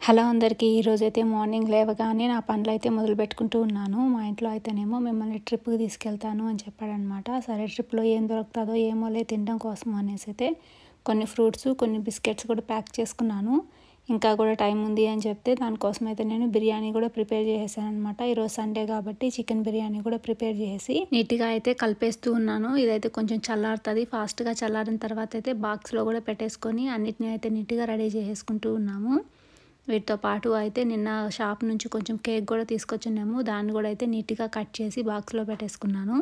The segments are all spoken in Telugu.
హలో అందరికీ. ఈరోజైతే మార్నింగ్ లేవగానే నా పనులైతే మొదలుపెట్టుకుంటూ ఉన్నాను. మా ఇంట్లో అయితేనేమో మిమ్మల్ని ట్రిప్‌కి తీసుకెళ్తాను అని చెప్పాడనమాట. సరే ట్రిప్‌లో ఏం దొరుకుతుందో ఏమోలే తినడం కోసం అనేసి అయితే కొన్ని ఫ్రూట్స్, కొన్ని బిస్కెట్స్ కూడా ప్యాక్ చేసుకున్నాను. ఇంకా కూడా టైం ఉంది అని చెప్తే దానికోసం అయితే నేను బిర్యానీ కూడా ప్రిపేర్ చేసేసాననమాట. ఈరోజు సండే కాబట్టి చికెన్ బిర్యానీ కూడా ప్రిపేర్ చేసి నీట్‌గా అయితే కలిపేస్తూ ఉన్నాను. ఇదైతే కొంచెం చల్లారుతుంది. ఫాస్ట్‌గా చల్లారిన తర్వాత అయితే బాక్స్‌లో కూడా పెట్టేసుకొని అన్నిటిని అయితే నీట్‌గా రెడీ చేసేసుకుంటూ ఉన్నాము. వీటితో పాటు అయితే నిన్న షాప్ నుంచి కొంచెం కేక్ కూడా తీసుకొచ్చున్నాము. దాన్ని కూడా అయితే నీట్‌గా కట్ చేసి బాక్స్‌లో పెట్టేసుకున్నాను.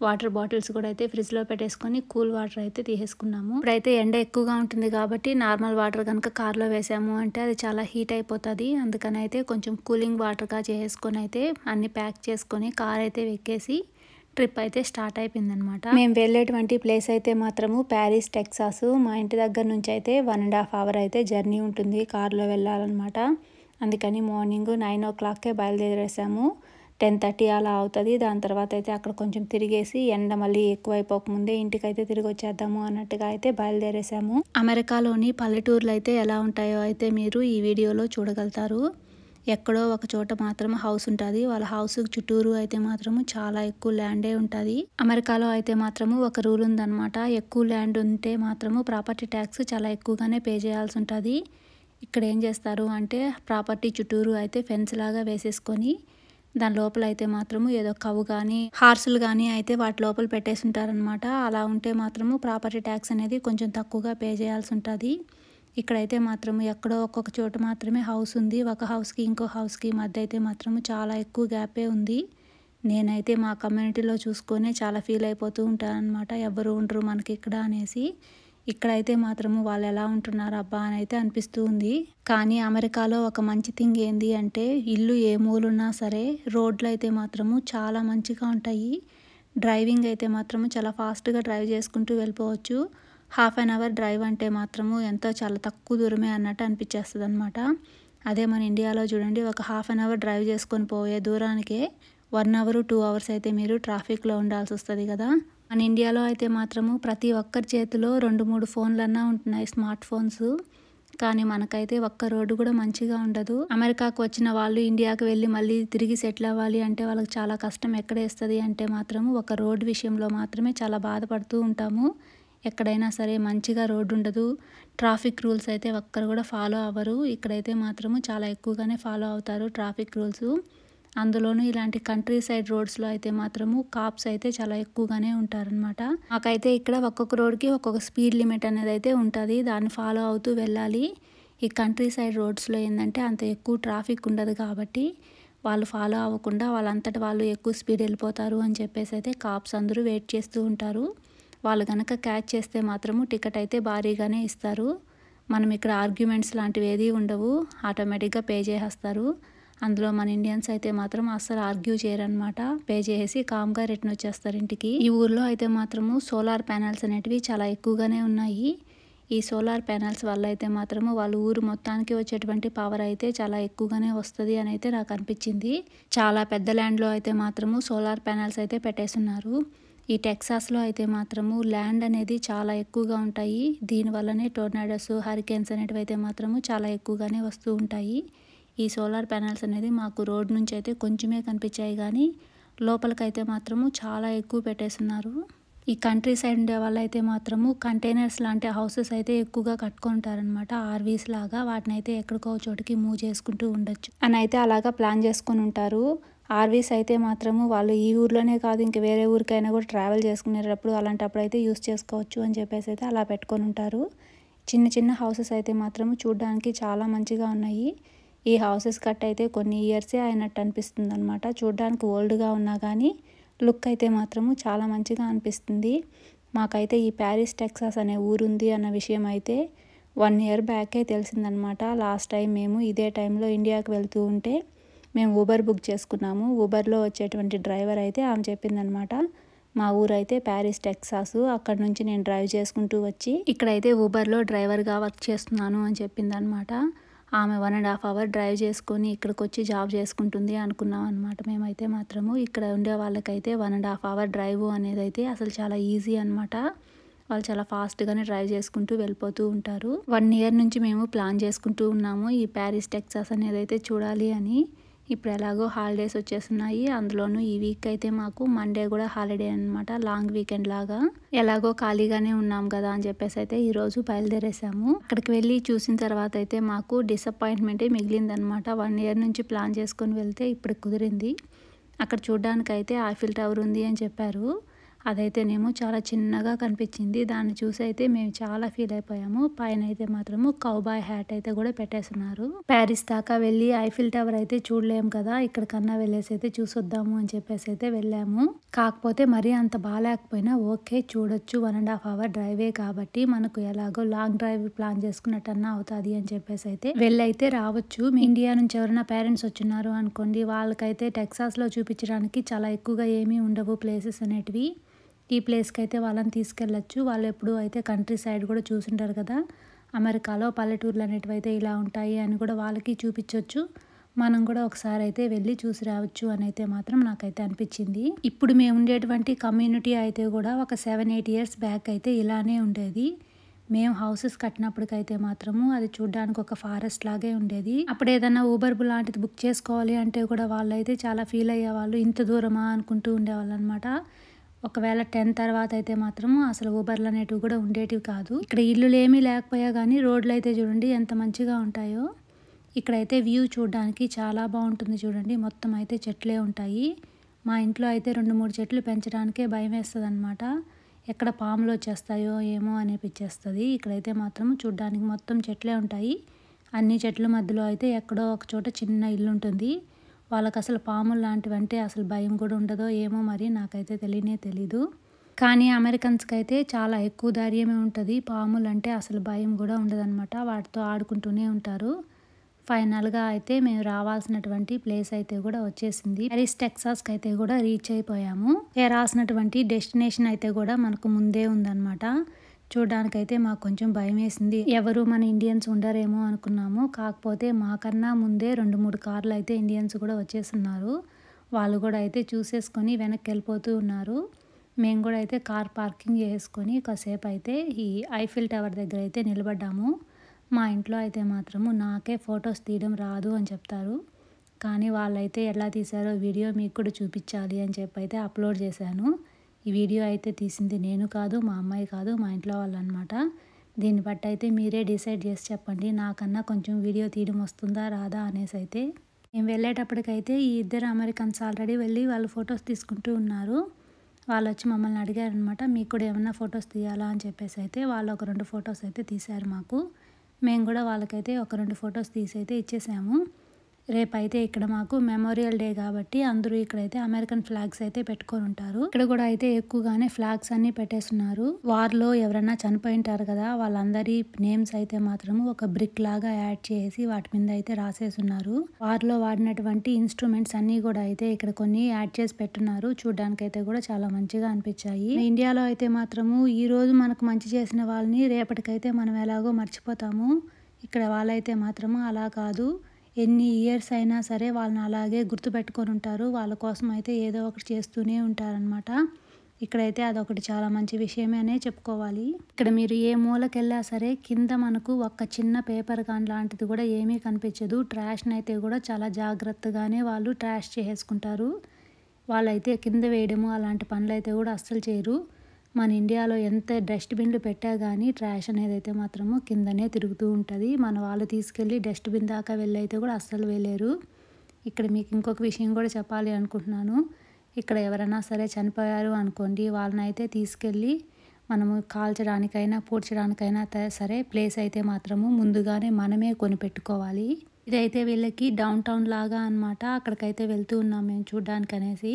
వాటర్ బాటిల్స్ కూడా అయితే ఫ్రిడ్జ్‌లో పెట్టేసుకొని కూల్ వాటర్ అయితే తీసేసుకున్నాము. ఇప్పుడైతే ఎండ ఎక్కువగా ఉంటుంది కాబట్టి నార్మల్ వాటర్ కనుక కార్లో వేసాము అంటే అది చాలా హీట్ అయిపోతుంది. అందుకని అయితే కొంచెం కూలింగ్ వాటర్గా చేసేసుకొని అయితే అన్ని ప్యాక్ చేసుకొని కార్ అయితే ఎక్కేసి ట్రిప్ అయితే స్టార్ట్ అయిపోయిందనమాట. మేము వెళ్ళేటువంటి ప్లేస్ అయితే మాత్రము ప్యారిస్, టెక్సాస్. మా ఇంటి దగ్గర నుంచి అయితే 1.5 అవర్ అయితే జర్నీ ఉంటుంది కార్లో వెళ్ళాలన్నమాట. అందుకని మార్నింగ్ 9 o'clockకే బయలుదేరేసాము. 10:30 అలా అవుతుంది. దాని తర్వాత అయితే అక్కడ కొంచెం తిరిగేసి ఎండ మళ్ళీ ఎక్కువైపోకముందే ఇంటికైతే తిరిగి వచ్చేద్దాము అన్నట్టుగా అయితే బయలుదేరేసాము. అమెరికాలోని పల్లెటూర్లు అయితే ఎలా ఉంటాయో అయితే మీరు ఈ వీడియోలో చూడగలుగుతారు. ఎక్కడో ఒక చోట మాత్రం హౌస్ ఉంటుంది. వాళ్ళ హౌస్ చుట్టూరు అయితే మాత్రము చాలా ఎక్కువ ల్యాండే ఉంటుంది. అమెరికాలో అయితే మాత్రము ఒక రూల్ ఉందన్నమాట. ఎక్కువ ల్యాండ్ ఉంటే మాత్రము ప్రాపర్టీ ట్యాక్స్ చాలా ఎక్కువగానే పే చేయాల్సి ఉంటుంది. ఇక్కడ ఏం చేస్తారు అంటే ప్రాపర్టీ చుట్టూరు అయితే ఫెన్స్ లాగా వేసేసుకొని దాని లోపల అయితే మాత్రము ఏదో కవ్వు కానీ హార్సులు కానీ అయితే వాటి లోపల పెట్టేసి ఉంటారనమాట. అలా ఉంటే మాత్రము ప్రాపర్టీ ట్యాక్స్ అనేది కొంచెం తక్కువగా పే చేయాల్సి ఉంటుంది. ఇక్కడైతే మాత్రం ఎక్కడో ఒక్కొక్క చోట మాత్రమే హౌస్ ఉంది. ఒక హౌస్కి ఇంకో హౌస్కి మధ్య అయితే మాత్రం చాలా ఎక్కువ గ్యాపే ఉంది. నేనైతే మా కమ్యూనిటీలో చూసుకొని చాలా ఫీల్ అయిపోతూ ఉంటాను అనమాట. ఎవరు ఉండరు మనకి ఇక్కడ అనేసి. ఇక్కడైతే మాత్రము వాళ్ళు ఎలా ఉంటున్నారు అబ్బా అని అయితే అనిపిస్తూ ఉంది. కానీ అమెరికాలో ఒక మంచి థింగ్ ఏంది అంటే ఇల్లు ఏ మూలున్నా సరే రోడ్లు అయితే మాత్రము చాలా మంచిగా ఉంటాయి. డ్రైవింగ్ అయితే మాత్రము చాలా ఫాస్ట్గా డ్రైవ్ చేసుకుంటూ వెళ్ళిపోవచ్చు. 1/2 అవర్ డ్రైవ్ అంటే మాత్రము ఎంతో చాలా తక్కువ దూరమే అన్నట్టు అనిపించేస్తుంది అనమాట. అదే మన ఇండియాలో చూడండి ఒక 1/2 అవర్ డ్రైవ్ చేసుకొని పోయే దూరానికే 1 అవర్ 2 అవర్స్ అయితే మీరు ట్రాఫిక్లో ఉండాల్సి వస్తుంది కదా. మన ఇండియాలో అయితే మాత్రము ప్రతి ఒక్కరి చేతిలో 2-3 ఫోన్లన్నా ఉంటున్నాయి, స్మార్ట్ ఫోన్స్. కానీ మనకైతే ఒక్క రోడ్డు కూడా మంచిగా ఉండదు. అమెరికాకు వచ్చిన వాళ్ళు ఇండియాకి వెళ్ళి మళ్ళీ తిరిగి సెటిల్ అవ్వాలి అంటే వాళ్ళకి చాలా కష్టం ఎక్కడేస్తుంది అంటే మాత్రము ఒక రోడ్డు విషయంలో మాత్రమే చాలా బాధపడుతూ ఉంటాము. ఎక్కడైనా సరే మంచిగా రోడ్డు ఉండదు. ట్రాఫిక్ రూల్స్ అయితే ఒక్కరు కూడా ఫాలో అవ్వరు. ఇక్కడైతే మాత్రము చాలా ఎక్కువగానే ఫాలో అవుతారు ట్రాఫిక్ రూల్స్. అందులోనూ ఇలాంటి కంట్రీ సైడ్ రోడ్స్లో అయితే మాత్రము కాప్స్ అయితే చాలా ఎక్కువగానే ఉంటారనమాట. మాకైతే ఇక్కడ ఒక్కొక్క రోడ్కి ఒక్కొక్క స్పీడ్ లిమిట్ అనేది అయితే ఉంటుంది. దాన్ని ఫాలో అవుతూ వెళ్ళాలి. ఈ కంట్రీ సైడ్ రోడ్స్లో ఏంటంటే అంత ఎక్కువ ట్రాఫిక్ ఉండదు కాబట్టి వాళ్ళు ఫాలో అవ్వకుండా వాళ్ళంతటి వాళ్ళు ఎక్కువ స్పీడ్ వెళ్ళిపోతారు అని చెప్పేసి అయితే కాప్స్ అందరూ వెయిట్ చేస్తూ ఉంటారు. వాళ్ళు కనుక క్యాచ్ చేస్తే మాత్రము టికెట్ అయితే భారీగానే ఇస్తారు. మనం ఇక్కడ ఆర్గ్యుమెంట్స్ లాంటివి ఏది ఉండవు, ఆటోమేటిక్గా పే చేసేస్తారు. అందులో మన ఇండియన్స్ అయితే మాత్రం అస్సలు ఆర్గ్యూ చేయరనమాట. పే చేసి కామ్గా రిటర్న్ వచ్చేస్తారు ఇంటికి. ఈ ఊర్లో అయితే మాత్రము సోలార్ ప్యానెల్స్ అనేటివి చాలా ఎక్కువగానే ఉన్నాయి. ఈ సోలార్ ప్యానెల్స్ వల్ల అయితే మాత్రము వాళ్ళ ఊరు మొత్తానికి వచ్చేటువంటి పవర్ అయితే చాలా ఎక్కువగానే వస్తుంది అని అయితే నాకు అనిపించింది. చాలా పెద్ద ల్యాండ్లో అయితే మాత్రము సోలార్ ప్యానెల్స్ అయితే పెట్టేస్తున్నారు. ఈ టెక్సాస్లో అయితే మాత్రము ల్యాండ్ అనేది చాలా ఎక్కువగా ఉంటాయి. దీనివల్లనే టోర్నాడోస్, హరికేన్స్ అనేటివి అయితే మాత్రము చాలా ఎక్కువగానే వస్తూ ఉంటాయి. ఈ సోలార్ ప్యానెల్స్ అనేది మాకు రోడ్ నుంచి అయితే కొంచెమే కనిపించాయి కానీ లోపలికైతే మాత్రము చాలా ఎక్కువ పెట్టేస్తున్నారు. ఈ కంట్రీ సైడ్ ఉండే వాళ్ళు అయితే మాత్రము కంటైనర్స్ లాంటి హౌసెస్ అయితే ఎక్కువగా కట్టుకుంటారనమాట. ఆర్వీస్ లాగా వాటిని అయితే ఎక్కడికో చోటికి మూవ్ చేసుకుంటూ ఉండొచ్చు అని అయితే అలాగా ప్లాన్ చేసుకొని ఉంటారు. ఆర్వీస్ అయితే మాత్రము వాళ్ళు ఈ ఊర్లోనే కాదు ఇంక వేరే ఊరికైనా కూడా ట్రావెల్ చేసుకునేటప్పుడు అలాంటప్పుడు అయితే యూస్ చేసుకోవచ్చు అని చెప్పేసి అయితే అలా పెట్టుకొని ఉంటారు. చిన్న చిన్న హౌసెస్ అయితే మాత్రము చూడడానికి చాలా మంచిగా ఉన్నాయి. ఈ హౌసెస్ కట్ అయితే కొన్ని ఇయర్సే అయినట్టు అనిపిస్తుంది అనమాట. చూడడానికి ఓల్డ్గా ఉన్నా కానీ లుక్ అయితే మాత్రము చాలా మంచిగా అనిపిస్తుంది. మాకైతే ఈ ప్యారిస్, టెక్సాస్ అనే ఊరుంది అన్న విషయం అయితే 1 year బ్యాకే తెలిసిందనమాట. లాస్ట్ టైం మేము ఇదే టైంలో ఇండియాకి వెళ్తూ ఉంటే మేము ఊబర్ బుక్ చేసుకున్నాము. ఊబర్లో వచ్చేటువంటి డ్రైవర్ అయితే ఆమె చెప్పిందనమాట, మా ఊరైతే ప్యారిస్, టెక్సాస్. అక్కడ నుంచి నేను డ్రైవ్ చేసుకుంటూ వచ్చి ఇక్కడైతే ఊబర్లో డ్రైవర్గా వర్క్ చేస్తున్నాను అని చెప్పిందనమాట. ఆమె 1.5 అవర్ డ్రైవ్ చేసుకొని ఇక్కడికి వచ్చి జాబ్ చేసుకుంటుంది అనుకున్నాం అనమాట. మేమైతే మాత్రము ఇక్కడ ఉండే వాళ్ళకైతే 1.5 అవర్ డ్రైవ్ అనేది అయితే అసలు చాలా ఈజీ అనమాట. వాళ్ళు చాలా ఫాస్ట్గానే డ్రైవ్ చేసుకుంటూ వెళ్ళిపోతూ ఉంటారు. 1 ఇయర్ నుంచి మేము ప్లాన్ చేసుకుంటూ ఉన్నాము ఈ ప్యారిస్ టెక్సాస్ అనేది అయితే చూడాలి అని. ఇప్పుడు ఎలాగో హాలిడేస్ వచ్చేస్తున్నాయి. అందులోనూ ఈ వీక్ అయితే మాకు మండే కూడా హాలిడే అనమాట, లాంగ్ వీకెండ్ లాగా. ఎలాగో ఖాళీగానే ఉన్నాం కదా అని చెప్పేసి అయితే ఈరోజు బయలుదేరేసాము. అక్కడికి వెళ్ళి చూసిన తర్వాత అయితే మాకు డిసప్పాయింట్మెంటే మిగిలిందనమాట. 1 ఇయర్ నుంచి ప్లాన్ చేసుకొని వెళ్తే ఇప్పుడు కుదిరింది. అక్కడ చూడ్డానికైతే ఐఫిల్ టవర్ ఉంది అని చెప్పారు. అదైతేనేమో చాలా చిన్నగా కనిపించింది. దాన్ని చూసి అయితే మేము చాలా ఫీల్ అయిపోయాము. పైన అయితే మాత్రము కౌబాయ్ హ్యాట్ అయితే కూడా పెట్టేస్తున్నారు. ప్యారిస్ దాకా వెళ్ళి ఐఫిల్ టవర్ అయితే చూడలేము కదా, ఇక్కడికన్నా వెళ్ళేసి అయితే చూసొద్దాము అని చెప్పేసి అయితే వెళ్ళాము. కాకపోతే మరీ అంత బాగాలేకపోయినా ఓకే, చూడొచ్చు. 1.5 అవర్ డ్రైవే కాబట్టి మనకు ఎలాగో లాంగ్ డ్రైవ్ ప్లాన్ చేసుకున్నట్టన్నా అవుతుంది అని చెప్పేసి అయితే వెళ్ళైతే రావచ్చు. మీ ఇండియా నుంచి ఎవరైనా పేరెంట్స్ వచ్చినారు అనుకోండి, వాళ్ళకైతే టెక్సాస్లో చూపించడానికి చాలా ఎక్కువగా ఏమీ ఉండవు ప్లేసెస్ అనేటివి. ఈ ప్లేస్కి అయితే వాళ్ళని తీసుకెళ్ళచ్చు. వాళ్ళు ఎప్పుడు అయితే కంట్రీ సైడ్ కూడా చూసుంటారు కదా, అమెరికాలో పల్లెటూర్లు అనేటివి అయితే ఇలా ఉంటాయి అని కూడా వాళ్ళకి చూపించవచ్చు. మనం కూడా ఒకసారి అయితే వెళ్ళి చూసి రావచ్చు అని అయితే మాత్రం నాకైతే అనిపించింది. ఇప్పుడు మేము ఉండేటువంటి కమ్యూనిటీ అయితే కూడా ఒక 7-8 ఇయర్స్ బ్యాక్ అయితే ఇలానే ఉండేది. మేము హౌసెస్ కట్టినప్పటికైతే మాత్రము అది చూడడానికి ఒక ఫారెస్ట్ లాగే ఉండేది. అప్పుడు ఏదైనా ఊబర్ లాంటిది బుక్ చేసుకోవాలి అంటే కూడా వాళ్ళైతే చాలా ఫీల్ అయ్యేవాళ్ళు, ఇంత దూరమా అనుకుంటూ ఉండేవాళ్ళు అనమాట. ఒకవేళ 10 తర్వాత అయితే మాత్రము అసలు ఊబర్లు అనేటివి కూడా ఉండేటివి కాదు. ఇక్కడ ఇల్లులు ఏమీ లేకపోయా కానీ రోడ్లు అయితే చూడండి ఎంత మంచిగా ఉంటాయో. ఇక్కడైతే వ్యూ చూడడానికి చాలా బాగుంటుంది చూడండి. మొత్తం అయితే చెట్లే ఉంటాయి. మా ఇంట్లో అయితే 2-3 చెట్లు పెంచడానికే భయం వేస్తుంది అనమాట. ఎక్కడ పాములు వచ్చేస్తాయో ఏమో అనిపించేస్తుంది. ఇక్కడైతే మాత్రం చూడడానికి మొత్తం చెట్లే ఉంటాయి. అన్ని చెట్ల మధ్యలో అయితే ఎక్కడో ఒక చోట చిన్న ఇల్లు ఉంటుంది. వాళ్ళకి అసలు పాములు లాంటివంటే అసలు భయం కూడా ఉండదో ఏమో, మరి నాకైతే తెలీదు. కానీ అమెరికన్స్కి అయితే చాలా ఎక్కువ ధైర్యమే ఉంటుంది. పాములు అంటే అసలు భయం కూడా ఉండదన్నమాట. వాటితో ఆడుకుంటూనే ఉంటారు. ఫైనల్గా అయితే మేము రావాల్సినటువంటి ప్లేస్ అయితే కూడా వచ్చేసింది. ప్యారిస్ టెక్సాస్కి అయితే కూడా రీచ్ అయిపోయాము. రాసినటువంటి డెస్టినేషన్ అయితే కూడా మనకు ముందే ఉందన్నమాట. చూడడానికైతే మాకు కొంచెం భయం వేసింది. ఎవరు మన ఇండియన్స్ ఉండరేమో అనుకున్నాము. కాకపోతే మాకన్నా ముందే 2-3 కార్లు అయితే ఇండియన్స్ కూడా వచ్చేస్తున్నారు. వాళ్ళు కూడా అయితే చూసేసుకొని వెనక్కి వెళ్ళిపోతూ ఉన్నారు. మేము కూడా అయితే కార్ పార్కింగ్ చేసుకొని కాసేపు అయితే ఈ ఐఫిల్ టవర్ దగ్గర అయితే నిలబడ్డాము. మా ఇంట్లో అయితే మాత్రము నాకే ఫొటోస్ తీయడం రాదు అని చెప్తారు. కానీ వాళ్ళైతే ఎలా తీశారో వీడియో మీకు కూడా చూపించాలి అని చెప్పి అయితే అప్లోడ్ చేశాను. ఈ వీడియో అయితే తీసింది నేను కాదు, మా అమ్మాయి కాదు, మా ఇంట్లో వాళ్ళు అనమాట. దీన్ని బట్టి అయితే మీరే డిసైడ్ చేసి చెప్పండి, నాకన్నా కొంచెం వీడియో తీయడం వస్తుందా రాదా అనేసి అయితే. మేము వెళ్ళేటప్పటికైతే ఈ ఇద్దరు అమెరికన్స్ ఆల్రెడీ వెళ్ళి వాళ్ళు ఫొటోస్ తీసుకుంటూ ఉన్నారు. వాళ్ళు వచ్చి మమ్మల్ని అడిగారనమాట, మీకు కూడా ఏమన్నా ఫొటోస్ తీయాలా అని చెప్పేసి అయితే వాళ్ళు ఒక 2 ఫొటోస్ అయితే తీశారు మాకు. మేము కూడా వాళ్ళకైతే ఒక 2 ఫొటోస్ తీసి అయితే ఇచ్చేసాము. రేపైతే ఇక్కడ మాకు మెమోరియల్ డే కాబట్టి అందరూ ఇక్కడైతే అమెరికన్ ఫ్లాగ్స్ అయితే పెట్టుకొని ఉంటారు. ఇక్కడ కూడా అయితే ఎక్కువగానే ఫ్లాగ్స్ అన్ని పెట్టేస్తున్నారు. వార్లో ఎవరైనా చనిపోయి ఉంటారు కదా, వాళ్ళందరి నేమ్స్ అయితే మాత్రము ఒక బ్రిక్ లాగా యాడ్ చేసి వాటి మీద అయితే రాసేసి ఉన్నారు. వార్లో వాడినటువంటి ఇన్స్ట్రుమెంట్స్ అన్ని కూడా అయితే ఇక్కడ కొన్ని యాడ్ చేసి పెట్టున్నారు. చూడడానికి అయితే కూడా చాలా మంచిగా అనిపించాయి. ఇండియాలో అయితే మాత్రము ఈ రోజు మనకు మంచి చేసిన వాళ్ళని రేపటికైతే మనం ఎలాగో మర్చిపోతాము. ఇక్కడ వాళ్ళైతే మాత్రము అలా కాదు. ఎన్ని ఇయర్స్ అయినా సరే వాళ్ళని అలాగే గుర్తుపెట్టుకొని ఉంటారు. వాళ్ళ కోసం అయితే ఏదో ఒకటి చేస్తూనే ఉంటారనమాట. ఇక్కడైతే అదొకటి చాలా మంచి విషయమే అనే చెప్పుకోవాలి. ఇక్కడ మీరు ఏ మూలకి వెళ్ళా సరే కింద మనకు ఒక చిన్న పేపర్ కాన్ లాంటిది కూడా ఏమీ కనిపించదు. ట్రాష్ని అయితే కూడా చాలా జాగ్రత్తగానే వాళ్ళు ట్రాష్ చేసుకుంటారు. వాళ్ళైతే కింద వేయడము అలాంటి పనులు అయితే కూడా అస్సలు చేయరు. మన ఇండియాలో ఎంత డస్ట్బిన్లు పెట్టా కానీ ట్రాష్ అనేది అయితే మాత్రము కిందనే తిరుగుతూ ఉంటుంది. మన వాళ్ళు తీసుకెళ్ళి డస్ట్బిన్ దాకా వెళ్ళి అయితే కూడా అస్సలు వెళ్ళలేరు. ఇక్కడ మీకు ఇంకొక విషయం కూడా చెప్పాలి అనుకుంటున్నాను. ఇక్కడ ఎవరైనా సరే చనిపోయారు అనుకోండి, వాళ్ళని అయితే తీసుకెళ్ళి మనము కాల్చడానికైనా పూడ్చడానికైనా సరే ప్లేస్ అయితే మాత్రము ముందుగానే మనమే కొనిపెట్టుకోవాలి. ఇదైతే వీళ్ళకి డౌన్ టౌన్ లాగా అనమాట. అక్కడికైతే వెళ్తూ ఉన్నాం మేము చూడ్డానికి అనేసి.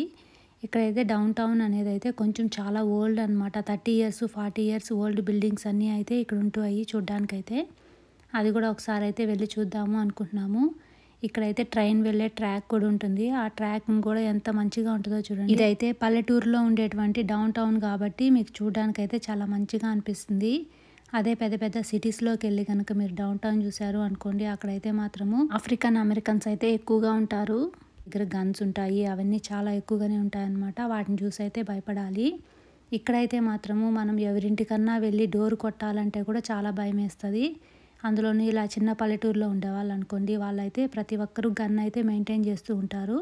ఇక్కడైతే డౌన్ టౌన్ అనేది అయితే కొంచెం చాలా ఓల్డ్ అనమాట. 30 ఇయర్స్ 40 ఇయర్స్ ఓల్డ్ బిల్డింగ్స్ అన్నీ అయితే ఇక్కడ ఉంటాయి చూడ్డానికైతే. అది కూడా ఒకసారి అయితే వెళ్ళి చూద్దాము అనుకుంటున్నాము. ఇక్కడైతే ట్రైన్ వెళ్ళే ట్రాక్ కూడా ఉంటుంది. ఆ ట్రాక్ కూడా ఎంత మంచిగా ఉంటుందో చూడండి. ఇదైతే పల్లెటూరులో ఉండేటువంటి డౌన్ టౌన్ కాబట్టి మీకు చూడడానికైతే చాలా మంచిగా అనిపిస్తుంది. అదే పెద్ద పెద్ద సిటీస్లోకి వెళ్ళి కనుక మీరు డౌన్ టౌన్ చూసారు అనుకోండి, అక్కడైతే మాత్రము ఆఫ్రికన్ అమెరికన్స్ అయితే ఎక్కువగా ఉంటారు. దగ్గర గన్స్ ఉంటాయి, అవన్నీ చాలా ఎక్కువగానే ఉంటాయన్నమాట. వాటిని చూసి అయితే భయపడాలి. ఇక్కడైతే మాత్రము మనం ఎవరింటికన్నా వెళ్ళి డోర్ కొట్టాలంటే కూడా చాలా భయమేస్తది. అందులోనూ ఇలా చిన్న పల్లెటూరులో ఉండేవాళ్ళు అనుకోండి, వాళ్ళైతే ప్రతి ఒక్కరు గన్ అయితే మెయింటైన్ చేస్తూ ఉంటారు.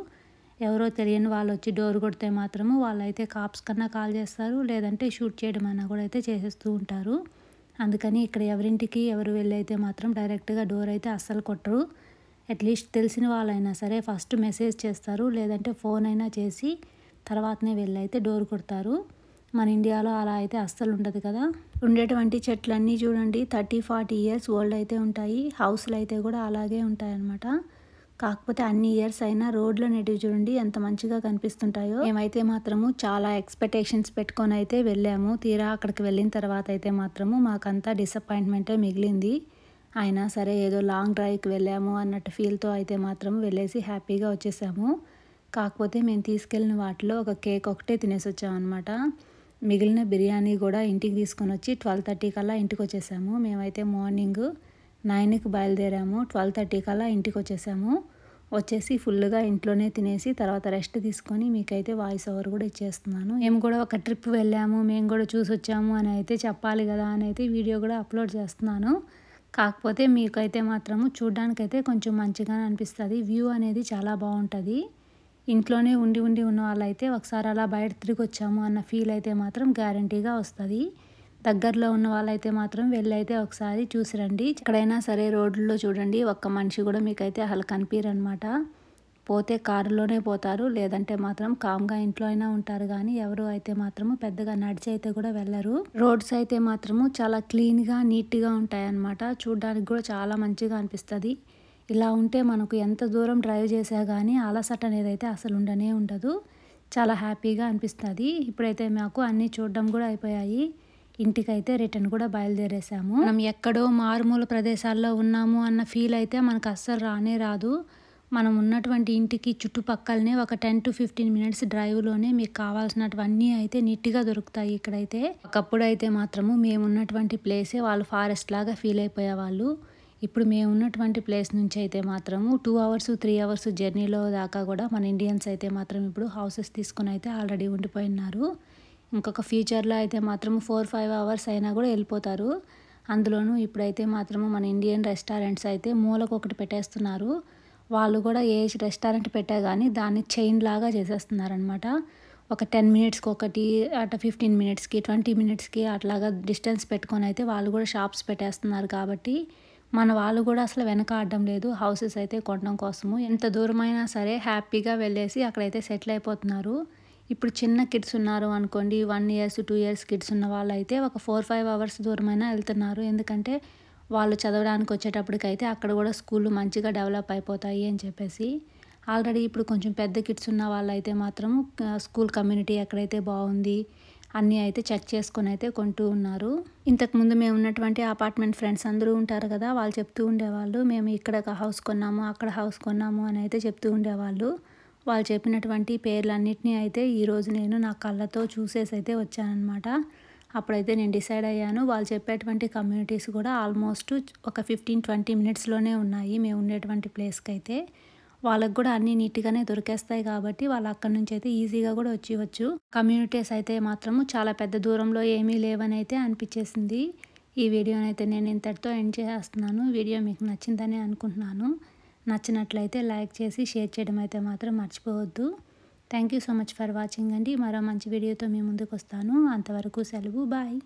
ఎవరో తెలియని వాళ్ళు వచ్చి డోర్ కొడితే మాత్రము వాళ్ళైతే కాప్స్ కన్నా కాల్ చేస్తారు, లేదంటే షూట్ చేయడం అన్నా కూడా అయితే చేసేస్తూ ఉంటారు. అందుకని ఇక్కడ ఎవరింటికి ఎవరు వెళ్ళి అయితే మాత్రం డైరెక్ట్గా డోర్ అయితే అస్సలు కొట్టరు. అట్లీస్ట్ తెలిసిన వాళ్ళైనా సరే ఫస్ట్ మెసేజ్ చేస్తారు, లేదంటే ఫోన్ అయినా చేసి తర్వాతనే వెళ్ళి అయితే డోర్ కొడతారు. మన ఇండియాలో అలా అయితే అస్సలు ఉండదు కదా. ఉండేటువంటి చెట్లన్నీ చూడండి 30-40 ఇయర్స్ ఓల్డ్ అయితే ఉంటాయి. హౌస్లు అయితే కూడా అలాగే ఉంటాయన్నమాట. కాకపోతే అన్ని ఇయర్స్ అయినా రోడ్లు అనేటివి చూడండి ఎంత మంచిగా కనిపిస్తుంటాయో. మేమైతే మాత్రము చాలా ఎక్స్పెక్టేషన్స్ పెట్టుకొని అయితే వెళ్ళాము. తీరా అక్కడికి వెళ్ళిన తర్వాత అయితే మాత్రము మాకంతా డిసప్పాయింట్మెంటే మిగిలింది. అయినా సరే ఏదో లాంగ్ డ్రైవ్కి వెళ్ళాము అన్నట్టు ఫీల్తో అయితే మాత్రం వెళ్ళేసి హ్యాపీగా వచ్చేసాము. కాకపోతే మేము తీసుకెళ్ళిన వాటిలో ఒక కేక్ ఒకటే తినేసి వచ్చామన్నమాట. మిగిలిన బిర్యానీ కూడా ఇంటికి తీసుకొని వచ్చి 12:30 కల్లా ఇంటికి వచ్చేసాము. మేమైతే మార్నింగ్ 9కి బయలుదేరాము, 12:30 కల్లా ఇంటికి వచ్చేసాము. వచ్చేసి ఫుల్గా ఇంట్లోనే తినేసి తర్వాత రెస్ట్ తీసుకొని మీకైతే వాయిస్ ఓవర్ కూడా ఇచ్చేస్తున్నాను. మేము కూడా ఒక ట్రిప్ వెళ్ళాము, మేము కూడా చూసి వచ్చాము అని అయితే చెప్పాలి కదా అని అయితే వీడియో కూడా అప్లోడ్ చేస్తున్నాను. కాకపోతే మీకైతే మాత్రము చూడ్డానికైతే కొంచెం మంచిగానే అనిపిస్తుంది. వ్యూ అనేది చాలా బాగుంటుంది. ఇంట్లోనే ఉండి ఉన్న వాళ్ళైతే ఒకసారి అలా బయట తిరిగి వచ్చాము అన్న ఫీల్ అయితే మాత్రం గ్యారంటీగా వస్తుంది. దగ్గరలో ఉన్న వాళ్ళైతే మాత్రం వెళ్ళైతే ఒకసారి చూసి రండి. ఎక్కడైనా సరే రోడ్లలో చూడండి ఒక్క మనిషి కూడా మీకైతే అసలు కనిపించరనమాట. పోతే కారులోనే పోతారు, లేదంటే మాత్రం కామ్గా ఇంట్లో అయినా ఉంటారు. కానీ ఎవరు అయితే మాత్రము పెద్దగా నడిచి అయితే కూడా వెళ్ళరు. రోడ్స్ అయితే మాత్రము చాలా క్లీన్గా నీట్గా ఉంటాయన్నమాట. చూడడానికి కూడా చాలా మంచిగా అనిపిస్తుంది. ఇలా ఉంటే మనకు ఎంత దూరం డ్రైవ్ చేసా కానీ అలసట అనేది అయితే అసలు ఉండదు. చాలా హ్యాపీగా అనిపిస్తుంది. ఇప్పుడైతే మాకు అన్నీ చూడడం కూడా అయిపోయాయి. ఇంటికైతే రిటర్న్ కూడా బయలుదేరేసాము. మనం ఎక్కడో మారుమూల ప్రదేశాల్లో ఉన్నాము అన్న ఫీల్ అయితే మనకు అస్సలు రానే రాదు. మనం ఉన్నటువంటి ఇంటికి చుట్టుపక్కలనే ఒక 10-15 మినిట్స్ డ్రైవ్లోనే మీకు కావాల్సినటువన్నీ అయితే నీట్గా దొరుకుతాయి ఇక్కడైతే. ఒకప్పుడు అయితే మాత్రము మేము ఉన్నటువంటి ప్లేసే వాళ్ళు ఫారెస్ట్ లాగా ఫీల్ అయిపోయేవాళ్ళు. ఇప్పుడు మేము ఉన్నటువంటి ప్లేస్ నుంచి అయితే మాత్రము 2 అవర్స్ 3 అవర్స్ జర్నీలో దాకా కూడా మన ఇండియన్స్ అయితే మాత్రం ఇప్పుడు హౌసెస్ తీసుకుని అయితే ఆల్రెడీ ఉండిపోయినారు. ఇంకొక ఫ్యూచర్లో అయితే మాత్రం 4-5 అవర్స్ అయినా కూడా వెళ్ళిపోతారు. అందులోనూ ఇప్పుడైతే మాత్రము మన ఇండియన్ రెస్టారెంట్స్ అయితే మూలకొకటి పెట్టేస్తున్నారు. వాళ్ళు కూడా ఏ రెస్టారెంట్ పెట్టా కానీ దాన్ని చైన్ లాగా చేసేస్తున్నారనమాట. ఒక 10 మినిట్స్కి ఒకటి, అట్లా 15 మినిట్స్కి 20 మినిట్స్కి అట్లాగా డిస్టెన్స్ పెట్టుకొని అయితే వాళ్ళు కూడా షాప్స్ పెట్టేస్తున్నారు. కాబట్టి మన వాళ్ళు కూడా అసలు వెనకాడడం లేదు హౌసెస్ అయితే కొనడం కోసము. ఎంత దూరమైనా సరే హ్యాపీగా వెళ్ళేసి అక్కడైతే సెటిల్ అయిపోతున్నారు. ఇప్పుడు చిన్న కిడ్స్ ఉన్నారు అనుకోండి, 1 ఇయర్స్ 2 ఇయర్స్ కిడ్స్ ఉన్న వాళ్ళు అయితే ఒక 4-5 అవర్స్ దూరమైనా వెళ్తున్నారు. ఎందుకంటే వాళ్ళు చదవడానికి వచ్చేటప్పటికైతే అక్కడ కూడా స్కూళ్ళు మంచిగా డెవలప్ అయిపోతాయి అని చెప్పేసి. ఆల్రెడీ ఇప్పుడు కొంచెం పెద్ద కిడ్స్ ఉన్న వాళ్ళు అయితే మాత్రం స్కూల్ కమ్యూనిటీ ఎక్కడైతే బాగుంది అన్నీ అయితే చెక్ చేసుకొని అయితే కొంటూ ఉన్నారు. ఇంతకుముందు మేము ఉన్నటువంటి అపార్ట్మెంట్ ఫ్రెండ్స్ అందరూ ఉంటారు కదా, వాళ్ళు చెప్తూ ఉండేవాళ్ళు మేము ఇక్కడ ఒక హౌస్ కొన్నాము, అక్కడ హౌస్ కొన్నాము అని అయితే చెప్తూ ఉండేవాళ్ళు. వాళ్ళు చెప్పినటువంటి పేర్లన్నింటినీ అయితే ఈరోజు నేను నా కళ్ళతో చూసేసి అయితే వచ్చానమాట. అప్పుడైతే నేను డిసైడ్ అయ్యాను. వాళ్ళు చెప్పేటువంటి కమ్యూనిటీస్ కూడా ఆల్మోస్ట్ ఒక 15-20 మినిట్స్లోనే ఉన్నాయి మేము ఉండేటువంటి ప్లేస్కి అయితే. వాళ్ళకు కూడా అన్నీ నీట్గానే దొరికేస్తాయి కాబట్టి వాళ్ళు అక్కడి నుంచి అయితే ఈజీగా కూడా వచ్చేయచ్చు. కమ్యూనిటీస్ అయితే మాత్రము చాలా పెద్ద దూరంలో ఏమీ లేవని అయితే అనిపించేసింది. ఈ వీడియోనైతే నేను ఇంతటితో ఎండ్ చేసేస్తున్నాను. వీడియో మీకు నచ్చిందని అనుకుంటున్నాను. నచ్చినట్లయితే లైక్ చేసి షేర్ చేయడం అయితే మాత్రం మర్చిపోవద్దు. Thank you so much for watching అండి. మరో మంచి వీడియోతో మీ ముందుకు వస్తాను. అంతవరకు సెలవు, బాయ్.